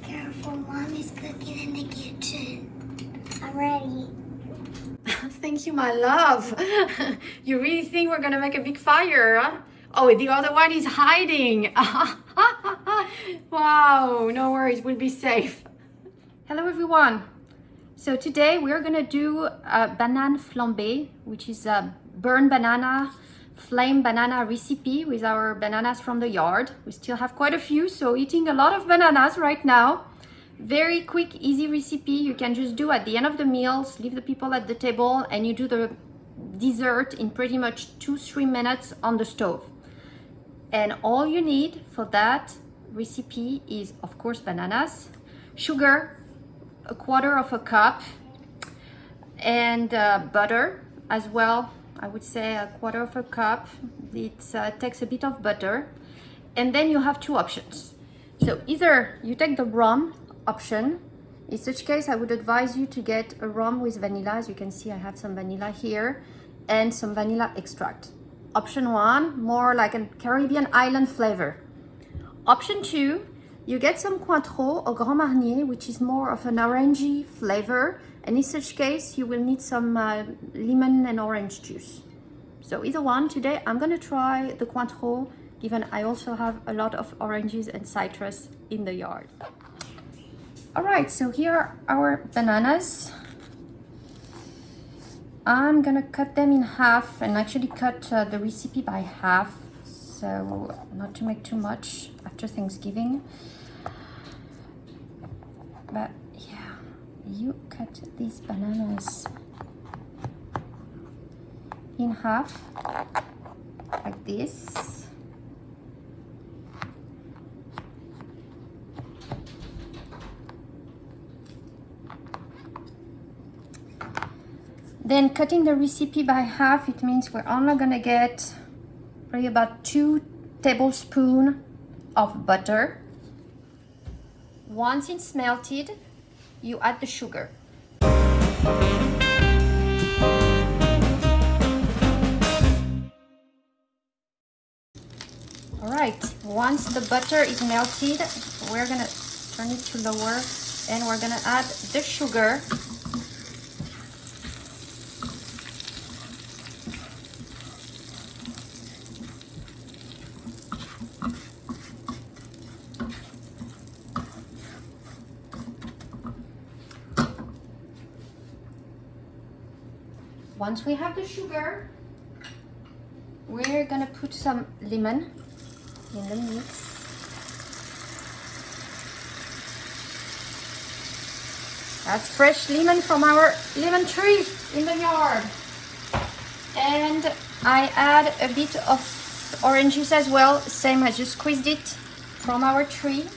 careful. Mom is cooking in the kitchen. I'm ready. Thank you, my love. You really think we're gonna make a big fire, huh? Oh, the other one is hiding. Wow, no worries, we'll be safe. Hello, everyone. So today we're gonna do a banana flambée, which is a burn banana, flame banana recipe with our bananas from the yard. We still have quite a few, so eating a lot of bananas right now. Very quick, easy recipe. You can just do at the end of the meals, leave the people at the table, and you do the dessert in pretty much 2-3 minutes on the stove. And all you need for that recipe is, of course, bananas, sugar, 1/4 cup, and butter as well. I would say 1/4 cup. It takes a bit of butter. And then you have two options. So either you take the rum option. In such case, I would advise you to get a rum with vanilla. As you can see, I have some vanilla here and some vanilla extract. Option 1, more like a Caribbean island flavor. Option 2, you get some Cointreau or Grand Marnier, which is more of an orangey flavor. And in such case, you will need some lemon and orange juice. So either one. Today, I'm gonna try the Cointreau, given I also have a lot of oranges and citrus in the yard. All right, so here are our bananas. I'm gonna cut them in half and actually cut the recipe by half, so not to make too much after Thanksgiving. But yeah, you cut these bananas in half like this. Then cutting the recipe by half, it means we're only gonna get probably about 2 tablespoons of butter. Once it's melted, you add the sugar. All right, once the butter is melted, we're gonna turn it to lower and we're gonna add the sugar. Once we have the sugar, we're gonna put some lemon in the mix. That's fresh lemon from our lemon tree in the yard. And I add a bit of orange juice as well, same as you squeezed it from our tree.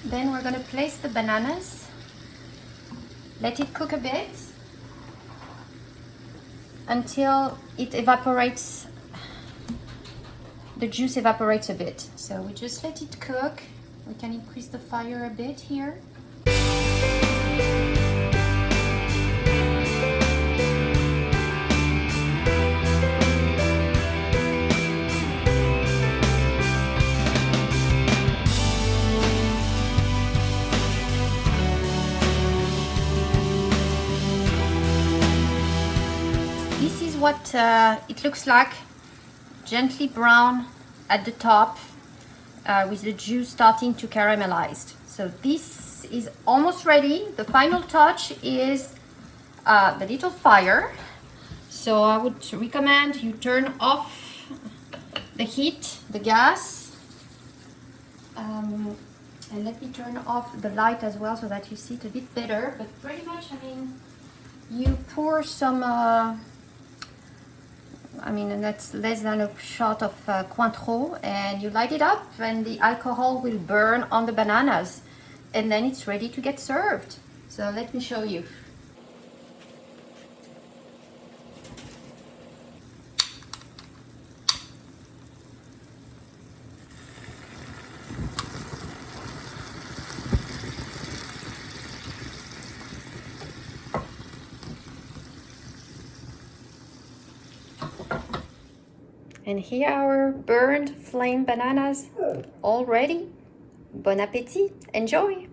Then we're gonna place the bananas, let it cook a bit until it evaporates, the juice evaporates a bit. So we just let it cook. We can increase the fire a bit here. What it looks like, gently brown at the top with the juice starting to caramelize. So this is almost ready. The final touch is the little fire. So I would recommend you turn off the heat, the gas, and let me turn off the light as well so that you see it a bit better. But pretty much, I mean, you pour some and that's less than a shot of Cointreau, and you light it up and the alcohol will burn on the bananas and then it's ready to get served. So let me show you. And here are our burned flame bananas all ready. Bon appetit! Enjoy!